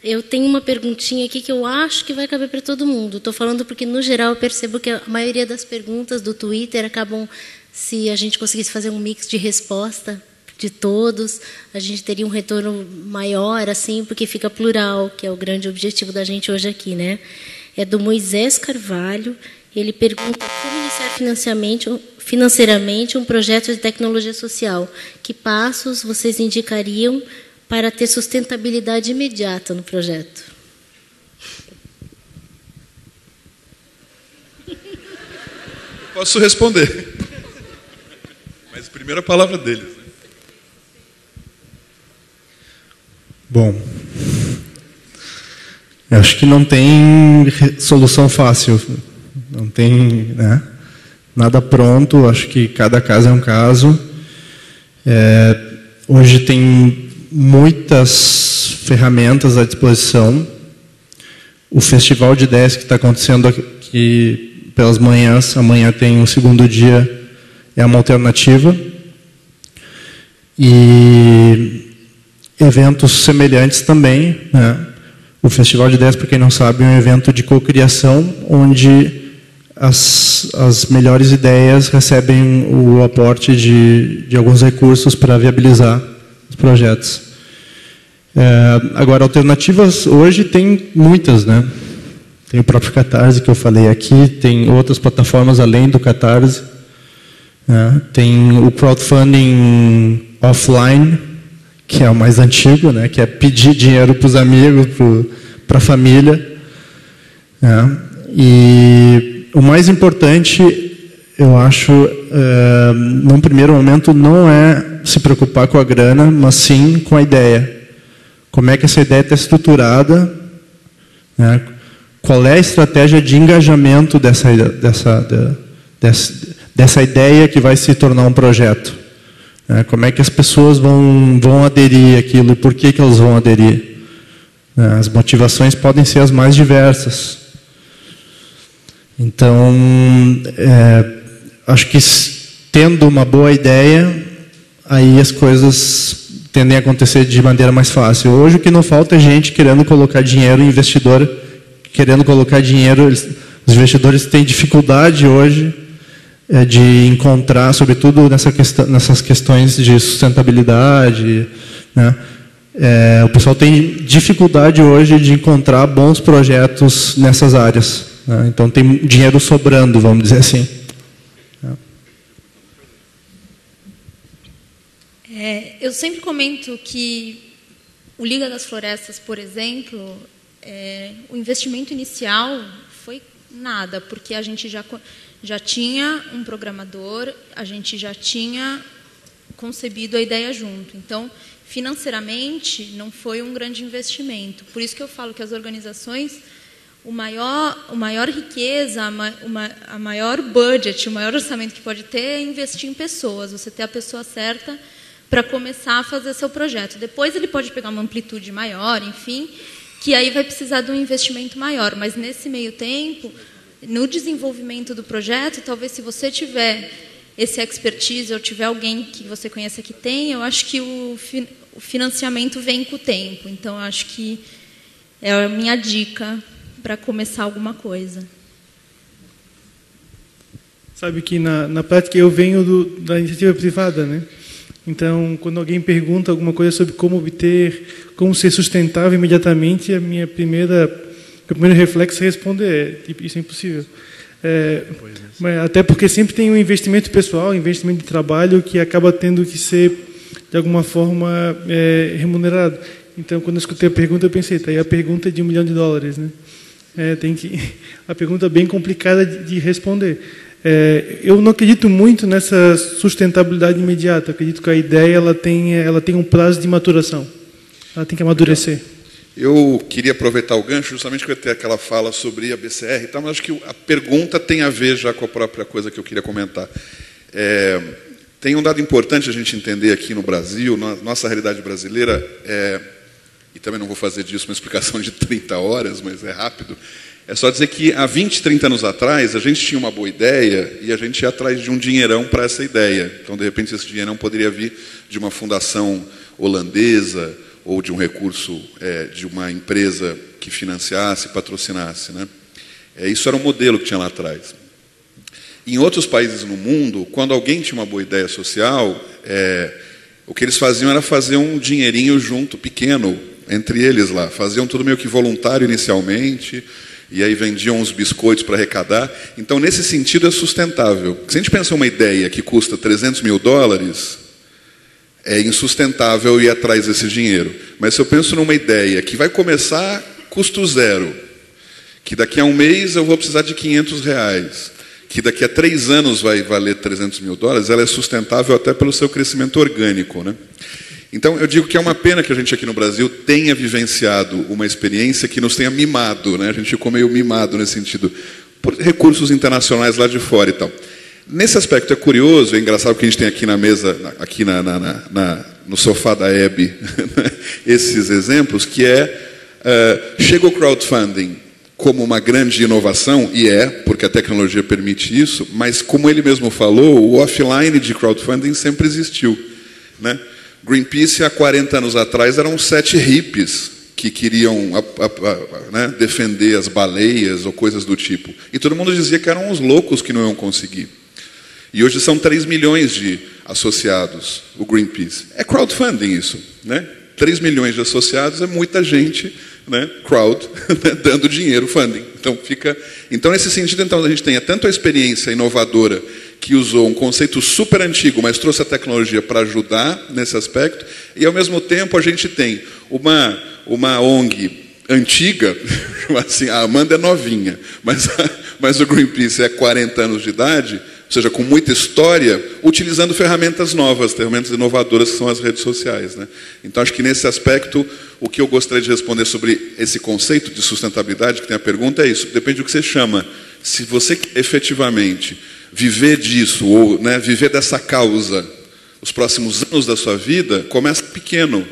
Eu tenho uma perguntinha aqui que eu acho que vai caber para todo mundo. Estou falando porque, no geral, eu percebo que a maioria das perguntas do Twitter acabam, se a gente conseguisse fazer um mix de resposta de todos, a gente teria um retorno maior, assim, porque fica plural, que é o grande objetivo da gente hoje aqui, né? É do Moisés Carvalho. Ele pergunta como iniciar financeiramente um projeto de tecnologia social. Que passos vocês indicariam para ter sustentabilidade imediata no projeto? Posso responder. Mas primeiro a palavra deles. Né? Bom, eu acho que não tem solução fácil. Não tem, né, nada pronto. Acho que cada caso é um caso. Hoje tem muitas ferramentas à disposição. O Festival de Ideias que está acontecendo aqui pelas manhãs, amanhã tem o segundo dia, é uma alternativa. E eventos semelhantes também, né? O Festival de Ideias, para quem não sabe, é um evento de cocriação, onde as melhores ideias recebem o aporte de alguns recursos para viabilizar os projetos. Agora, alternativas hoje tem muitas, né? Tem o próprio Catarse, que eu falei aqui, tem outras plataformas além do Catarse, né? Tem o crowdfunding offline, que é o mais antigo, né? Que é pedir dinheiro para os amigos, para a família, né? E o mais importante, eu acho, num primeiro momento, não é se preocupar com a grana, mas sim com a ideia. Como é que essa ideia está estruturada, né? Qual é a estratégia de engajamento dessa ideia que vai se tornar um projeto? Né? Como é que as pessoas vão aderir àquilo e por que elas vão aderir? Né? As motivações podem ser as mais diversas. Então, acho que tendo uma boa ideia, aí as coisas tendem a acontecer de maneira mais fácil. Hoje o que não falta é gente querendo colocar dinheiro, investidor querendo colocar dinheiro. Os investidores têm dificuldade hoje de encontrar, sobretudo nessas questões de sustentabilidade, né? O pessoal tem dificuldade hoje de encontrar bons projetos nessas áreas, né? Então tem dinheiro sobrando, vamos dizer assim. Eu sempre comento que o Liga das Florestas, por exemplo, o investimento inicial foi nada, porque a gente já tinha um programador, a gente já tinha concebido a ideia junto. Então, financeiramente, não foi um grande investimento. Por isso que eu falo que as organizações, o maior riqueza, a maior budget, o maior orçamento que pode ter é investir em pessoas, você ter a pessoa certa para começar a fazer seu projeto. Depois ele pode pegar uma amplitude maior, enfim, que aí vai precisar de um investimento maior. Mas nesse meio tempo, no desenvolvimento do projeto, talvez se você tiver esse expertise ou tiver alguém que você conheça que tem, eu acho que o financiamento vem com o tempo. Então, eu acho que é a minha dica para começar alguma coisa. Sabe que na prática eu venho da iniciativa privada, né? Então, quando alguém pergunta alguma coisa sobre como ser sustentável imediatamente, meu primeiro reflexo é responder, isso é impossível. Mas até porque sempre tem um investimento pessoal, um investimento de trabalho que acaba tendo que ser, de alguma forma, remunerado. Então, quando eu escutei a pergunta, eu pensei, tá aí a pergunta é de $1 milhão, né? A pergunta é bem complicada de responder. Eu não acredito muito nessa sustentabilidade imediata. Eu acredito que a ideia ela tem um prazo de maturação. Ela tem que amadurecer. Eu queria aproveitar o gancho justamente porque eu ter aquela fala sobre a BCR e tal, mas acho que a pergunta tem a ver já com a própria coisa que eu queria comentar. Tem um dado importante a gente entender aqui no Brasil, na nossa realidade brasileira, e também não vou fazer disso uma explicação de 30 horas, mas é rápido. É só dizer que há 20, 30 anos atrás, a gente tinha uma boa ideia e a gente ia atrás de um dinheirão para essa ideia. Então, de repente, esse dinheirão poderia vir de uma fundação holandesa ou de um recurso de uma empresa que financiasse, patrocinasse, né? Isso era um modelo que tinha lá atrás. Em outros países no mundo, quando alguém tinha uma boa ideia social, o que eles faziam era fazer um dinheirinho junto, pequeno, entre eles lá. Faziam tudo meio que voluntário inicialmente, e aí vendiam uns biscoitos para arrecadar. Então, nesse sentido, é sustentável. Se a gente pensa uma ideia que custa $300 mil, é insustentável ir atrás desse dinheiro. Mas se eu penso numa ideia que vai começar custo zero, que daqui a um mês eu vou precisar de R$500, que daqui a 3 anos vai valer $300 mil, ela é sustentável até pelo seu crescimento orgânico, né? Então, eu digo que é uma pena que a gente aqui no Brasil tenha vivenciado uma experiência que nos tenha mimado, né? A gente ficou meio mimado nesse sentido, por recursos internacionais lá de fora e tal. Nesse aspecto é curioso, é engraçado que a gente tem aqui na mesa, aqui no sofá da Hebe, esses exemplos, que chega o crowdfunding como uma grande inovação, e porque a tecnologia permite isso, mas como ele mesmo falou, o offline de crowdfunding sempre existiu, né? Greenpeace, há 40 anos atrás, eram 7 hippies que queriam né, defender as baleias ou coisas do tipo. E todo mundo dizia que eram uns loucos que não iam conseguir. E hoje são 3 milhões de associados, o Greenpeace. É crowdfunding isso, né? 3 milhões de associados é muita gente, né, crowd, né, dando dinheiro, funding. Então, nesse sentido, a gente tem tanto a experiência inovadora que usou um conceito super antigo, mas trouxe a tecnologia para ajudar nesse aspecto, e, ao mesmo tempo, a gente tem uma ONG antiga, assim, a Amanda é novinha, mas o Greenpeace é 40 anos de idade, ou seja, com muita história, utilizando ferramentas novas, ferramentas inovadoras, que são as redes sociais, né? Então, acho que nesse aspecto, o que eu gostaria de responder sobre esse conceito de sustentabilidade, que tem a pergunta, é isso, depende do que você chama. Se você efetivamente viver disso, ou, né, viver dessa causa, os próximos anos da sua vida, começa pequeno,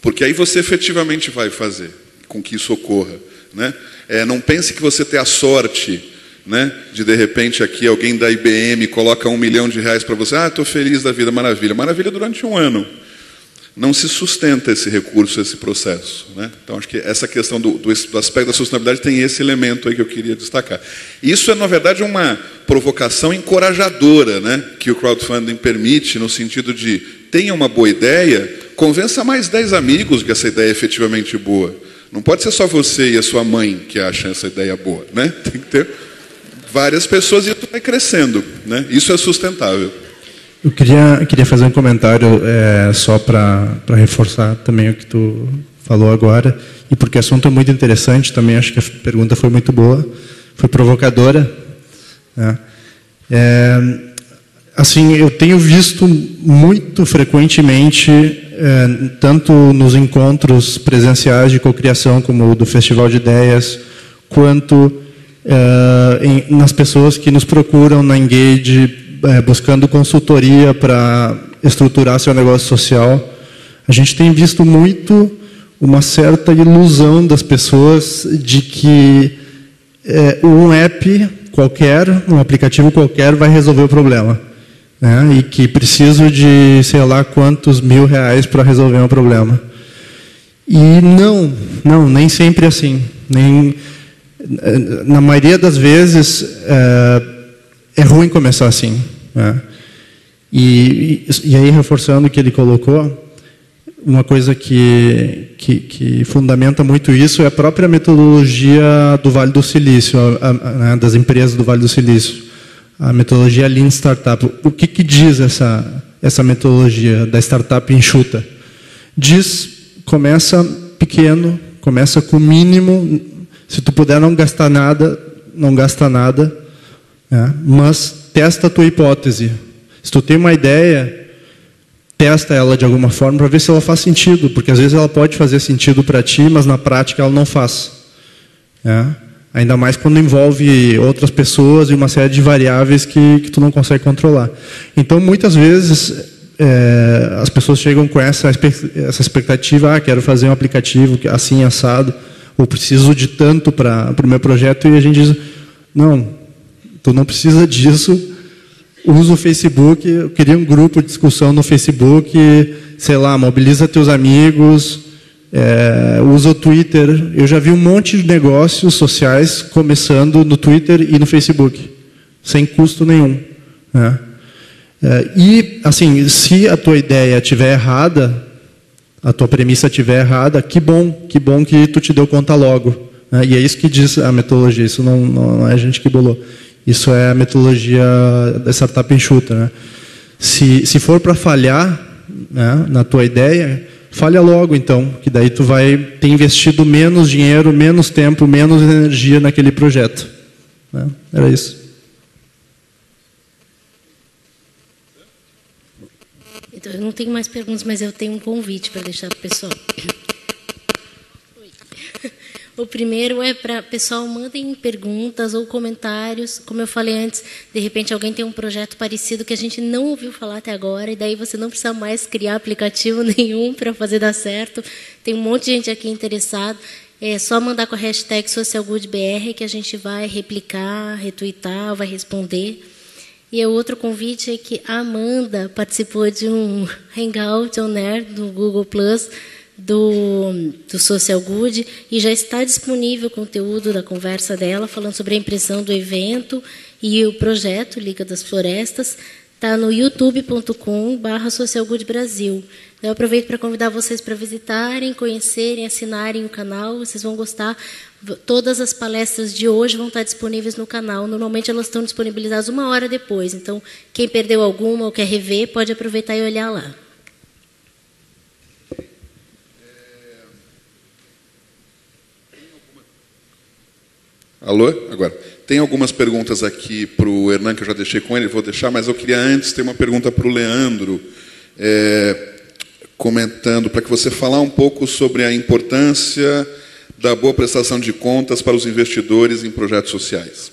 porque aí você efetivamente vai fazer com que isso ocorra, né? Não pense que você tem a sorte, né, de repente aqui alguém da IBM coloca R$1 milhão para você, estou feliz da vida, maravilha. Maravilha durante um ano. Não se sustenta esse recurso, esse processo, né? Então, acho que essa questão do aspecto da sustentabilidade tem esse elemento aí que eu queria destacar. Isso é, na verdade, uma provocação encorajadora, né, que o crowdfunding permite, no sentido de, tenha uma boa ideia, convença mais 10 amigos que essa ideia é efetivamente boa. Não pode ser só você e a sua mãe que acham essa ideia boa, né? Tem que ter várias pessoas e isso vai crescendo, né? Isso é sustentável. Eu queria fazer um comentário só para reforçar também o que tu falou agora, e porque o assunto é muito interessante, também acho que a pergunta foi muito boa, foi provocadora, né? Assim, eu tenho visto muito frequentemente, tanto nos encontros presenciais de cocriação, como o do Festival de Ideias, quanto nas pessoas que nos procuram na Engage, buscando consultoria para estruturar seu negócio social. A gente tem visto muito uma certa ilusão das pessoas de que um app qualquer, um aplicativo qualquer vai resolver o problema, né? E que preciso de, sei lá, quantos R$1.000 para resolver um problema. E não, nem sempre é assim. Na maioria das vezes, é ruim começar assim, né? E aí, reforçando o que ele colocou, uma coisa que fundamenta muito isso é a própria metodologia do Vale do Silício, das empresas do Vale do Silício, a metodologia Lean Startup. O que diz essa metodologia da startup enxuta? Diz, começa pequeno, começa com o mínimo, se tu puder não gastar nada, não gasta nada, né? Mas testa a tua hipótese. Se tu tem uma ideia, testa ela de alguma forma para ver se ela faz sentido, porque às vezes ela pode fazer sentido para ti, mas na prática ela não faz, né? Ainda mais quando envolve outras pessoas e uma série de variáveis que tu não consegue controlar. Então, muitas vezes, as pessoas chegam com essa expectativa, quero fazer um aplicativo assim, assado, ou preciso de tanto para o meu projeto, e a gente diz, não, tu não precisa disso, usa o Facebook, cria um grupo de discussão no Facebook, sei lá, mobiliza teus amigos, usa o Twitter. Eu já vi um monte de negócios sociais começando no Twitter e no Facebook, sem custo nenhum, né? E, assim, se a tua ideia estiver errada, a tua premissa estiver errada, que bom que tu te deu conta logo, né? E é isso que diz a metodologia, isso não é a gente que bolou. Isso é a metodologia da startup enxuta, né? Se for para falhar, né, na tua ideia, falha logo, então, que daí tu vai ter investido menos dinheiro, menos tempo, menos energia naquele projeto, né? Era isso. Então, eu não tenho mais perguntas, mas eu tenho um convite para deixar para o pessoal. O primeiro é para pessoal, mandem perguntas ou comentários. Como eu falei antes, de repente alguém tem um projeto parecido que a gente não ouviu falar até agora, e daí você não precisa mais criar aplicativo nenhum para fazer dar certo. Tem um monte de gente aqui interessada. É só mandar com a hashtag SocialGoodBR que a gente vai replicar, retweetar, vai responder. E o outro convite é que a Amanda participou de um Hangout on Air do Google Plus, do Social Good, e já está disponível o conteúdo da conversa dela, falando sobre a impressão do evento e o projeto Liga das Florestas. Está no youtube.com/socialgoodbrasil. Eu aproveito para convidar vocês para visitarem, conhecerem, assinarem o canal. Vocês vão gostar. Todas as palestras de hoje vão estar disponíveis no canal. Normalmente elas estão disponibilizadas 1 hora depois. Então, quem perdeu alguma ou quer rever, pode aproveitar e olhar lá. Alô? Agora. Tem algumas perguntas aqui para o Hernan, que eu já deixei com ele, vou deixar, mas eu queria antes ter uma pergunta para o Leandro, comentando, para que você falar um pouco sobre a importância da boa prestação de contas para os investidores em projetos sociais.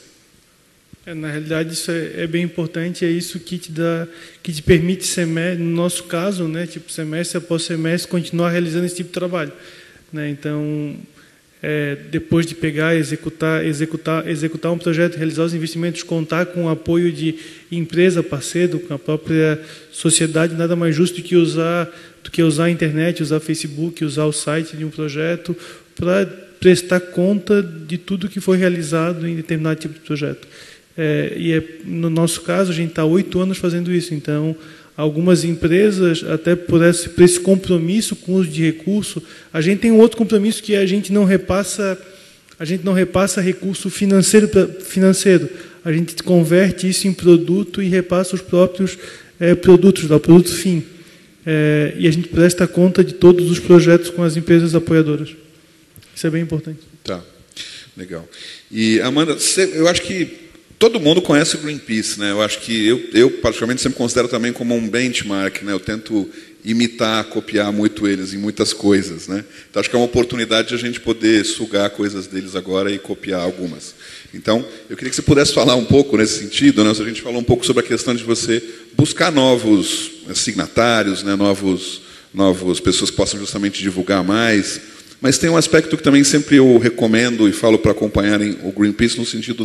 Na realidade, isso é bem importante, é isso que te permite, no nosso caso, né, tipo, semestre após semestre, continuar realizando esse tipo de trabalho, né? Então, depois de pegar, executar um projeto, realizar os investimentos, contar com o apoio de empresa, parceiro, com a própria sociedade, nada mais justo do que usar a internet, usar Facebook, usar o site de um projeto para prestar conta de tudo que foi realizado em determinado tipo de projeto. No nosso caso, a gente está há 8 anos fazendo isso, então algumas empresas, até por esse compromisso com o uso de recurso, a gente tem um outro compromisso que a gente não repassa recurso financeiro, a gente converte isso em produto e repassa os próprios produtos, o produto fim. E a gente presta conta de todos os projetos com as empresas apoiadoras. Isso é bem importante. Tá, legal. E, Amanda, eu acho que todo mundo conhece o Greenpeace, né? Eu acho que eu particularmente sempre considero também como um benchmark, né? Eu tento imitar, copiar muito eles em muitas coisas, né? Então acho que é uma oportunidade de a gente poder sugar coisas deles agora e copiar algumas. Então, eu queria que você pudesse falar um pouco nesse sentido, né? Se a gente falou um pouco sobre a questão de você buscar novos signatários, né? Novos pessoas que possam justamente divulgar mais. Mas tem um aspecto que também sempre eu recomendo e falo para acompanharem o Greenpeace no sentido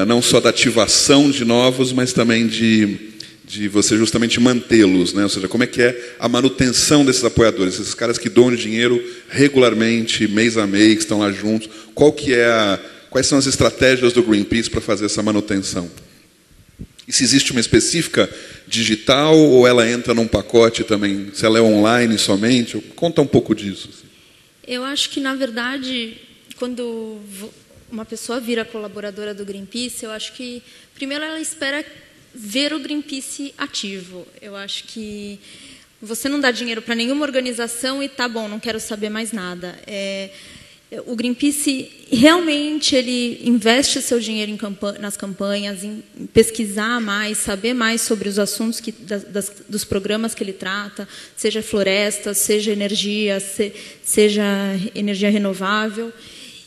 não só da ativação de novos, mas também de você justamente mantê-los, né? Ou seja, como é que é a manutenção desses apoiadores, esses caras que doam dinheiro regularmente, mês a mês, que estão lá juntos. Quais são as estratégias do Greenpeace para fazer essa manutenção? E se existe uma específica digital ou ela entra num pacote também? Se ela é online somente? Conta um pouco disso. Eu acho que, na verdade, quando uma pessoa vira colaboradora do Greenpeace, eu acho que, primeiro, ela espera ver o Greenpeace ativo. Eu acho que você não dá dinheiro para nenhuma organização e tá bom, não quero saber mais nada. O Greenpeace realmente ele investe seu dinheiro nas campanhas, em pesquisar mais, saber mais sobre os assuntos dos programas que ele trata, seja floresta, seja energia renovável.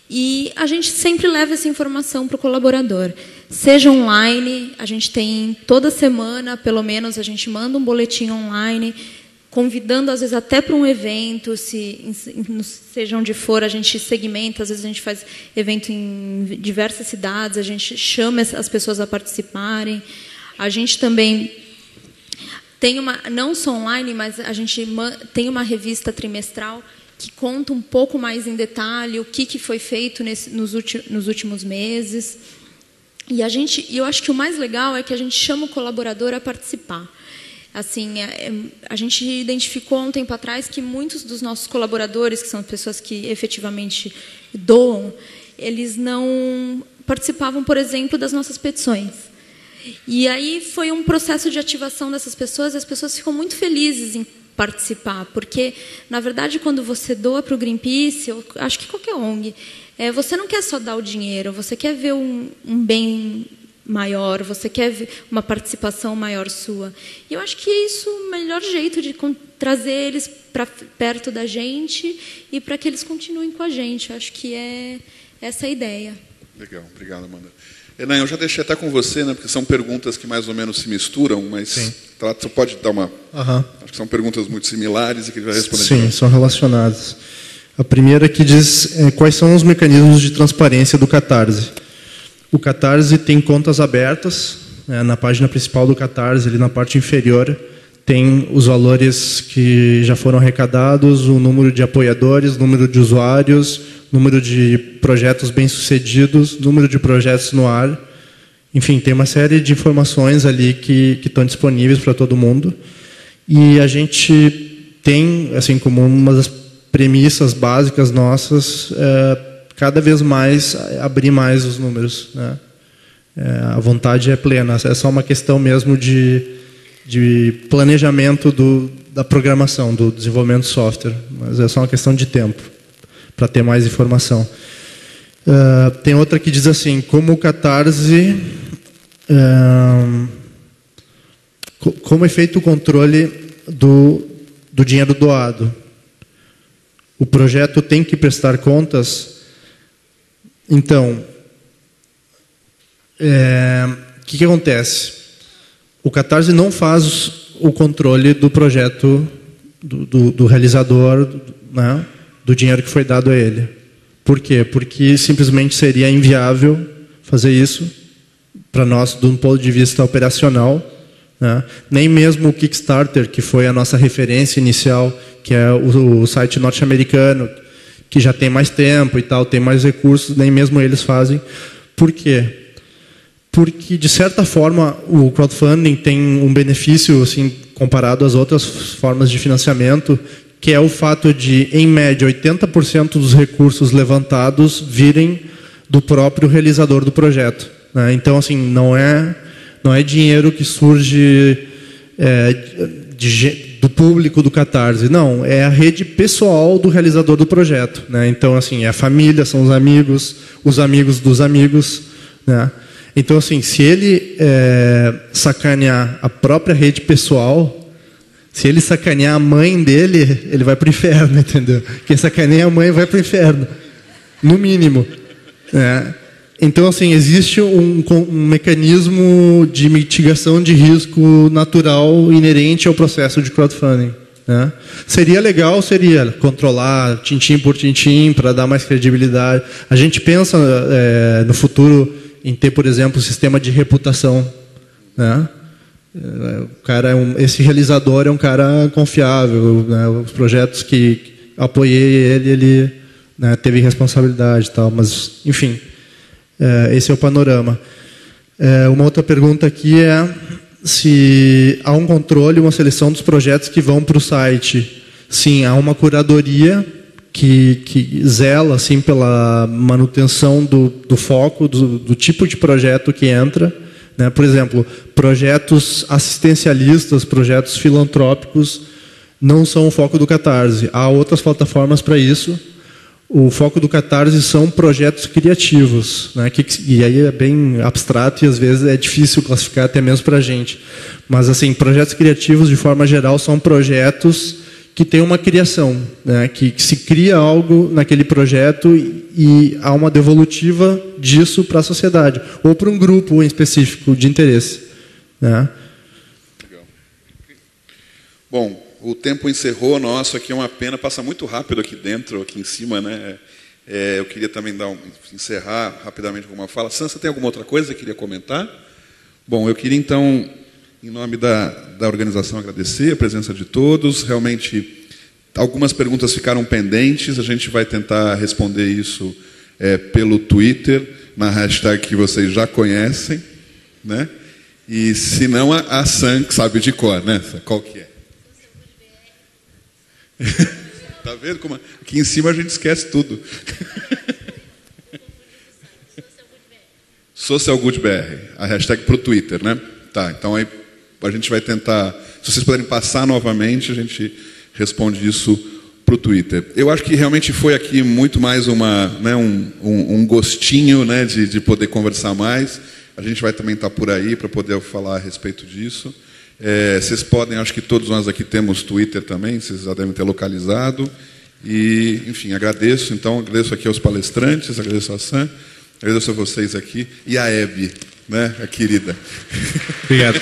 E a gente sempre leva essa informação para o colaborador. Seja online, a gente tem toda semana, pelo menos, a gente manda um boletim online, convidando, às vezes, até para um evento, seja onde for, a gente segmenta, às vezes a gente faz evento em diversas cidades, a gente chama as pessoas a participarem. A gente também tem não só online, mas a gente tem uma revista trimestral que conta um pouco mais em detalhe o que foi feito nos últimos meses. E eu acho que o mais legal é que a gente chama o colaborador a participar. Assim, a gente identificou há um tempo atrás que muitos dos nossos colaboradores, que são pessoas que efetivamente doam, eles não participavam, por exemplo, das nossas petições. E aí foi um processo de ativação dessas pessoas, e as pessoas ficam muito felizes em participar, porque, na verdade, quando você doa para o Greenpeace, eu acho que qualquer ONG, você não quer só dar o dinheiro, você quer ver um bem maior, você quer ver uma participação maior sua. E eu acho que é isso o melhor jeito de trazer eles para perto da gente e para que eles continuem com a gente. Eu acho que é essa a ideia. Legal, obrigado, Amanda. Enan, eu já deixei até com você, né, porque são perguntas que mais ou menos se misturam, mas você pode dar uma... Acho que são perguntas muito similares e que ele vai responder. Sim, são relacionadas. A primeira que diz quais são os mecanismos de transparência do Catarse. O Catarse tem contas abertas, na página principal do Catarse, ali na parte inferior, tem os valores que já foram arrecadados, o número de apoiadores, número de usuários, número de projetos bem-sucedidos, número de projetos no ar. Enfim, tem uma série de informações ali que estão disponíveis para todo mundo. E a gente tem, assim, como uma das premissas básicas nossas, cada vez mais abrir mais os números, né? A vontade é plena, é só uma questão mesmo de planejamento da programação, do desenvolvimento de software, mas é só uma questão de tempo para ter mais informação. Tem outra que diz assim, como o Catarse, como é feito o controle do dinheiro doado? O projeto tem que prestar contas? Então, o que acontece? O Catarse não faz o controle do projeto do realizador, né, do dinheiro que foi dado a ele. Por quê? Porque simplesmente seria inviável fazer isso para nós, de um ponto de vista operacional, né? Nem mesmo o Kickstarter, que foi a nossa referência inicial, que é o site norte-americano, que já tem mais tempo e tal, tem mais recursos, nem mesmo eles fazem. Por quê? Porque, de certa forma, o crowdfunding tem um benefício, assim, comparado às outras formas de financiamento, que é o fato de, em média, 80% dos recursos levantados virem do próprio realizador do projeto, né? Então, assim, não é dinheiro que surge do público do Catarse, não, é a rede pessoal do realizador do projeto, né? Então, assim, é a família, são os amigos dos amigos, né? Então, assim, se ele sacanear a própria rede pessoal, se ele sacanear a mãe dele, ele vai para o inferno, entendeu? Quem sacaneia a mãe vai para o inferno, no mínimo, né? Então, assim, existe um mecanismo de mitigação de risco natural inerente ao processo de crowdfunding, né? Seria legal, controlar tintim por tintim para dar mais credibilidade. A gente pensa no futuro em ter, por exemplo, um sistema de reputação, né? Esse realizador é um cara confiável, né? Os projetos que apoiei ele né, teve responsabilidade e tal, mas, enfim, esse é o panorama. Uma outra pergunta aqui é se há um controle, uma seleção dos projetos que vão para o site. Sim, há uma curadoria que zela assim, pela manutenção do foco, do tipo de projeto que entra, né? Por exemplo, projetos assistencialistas, projetos filantrópicos não são o foco do Catarse. Há outras plataformas para isso. O foco do Catarse são projetos criativos, né? E aí é bem abstrato e às vezes é difícil classificar até mesmo para a gente. Mas assim, projetos criativos de forma geral são projetos que têm uma criação, né? Que se cria algo naquele projeto e há uma devolutiva disso para a sociedade ou para um grupo em específico de interesse, né? Legal. Bom, o tempo encerrou nosso, aqui é uma pena, passa muito rápido aqui dentro, aqui em cima, né? Eu queria também encerrar rapidamente com uma fala. Sansa, tem alguma outra coisa que queria comentar? Bom, eu queria então, em nome da organização, agradecer a presença de todos. Realmente Algumas perguntas ficaram pendentes, a gente vai tentar responder isso pelo Twitter, na hashtag que vocês já conhecem, né? E se não, a Sam, que sabe de cor, né? Qual que é? Tá vendo como aqui em cima a gente esquece tudo. SocialGoodBR, a hashtag para o Twitter, né? Tá, então aí a gente vai tentar, se vocês puderem passar novamente, a gente responde isso para o Twitter. Eu acho que realmente foi aqui muito mais um gostinho, né, de poder conversar mais. A gente vai também estar por aí para poder falar a respeito disso. Vocês podem, acho que todos nós aqui temos Twitter também, vocês já devem ter localizado. E, enfim, agradeço. Então, agradeço aqui aos palestrantes, agradeço a Sam, agradeço a vocês aqui e a Hebe, né, a querida. Obrigado.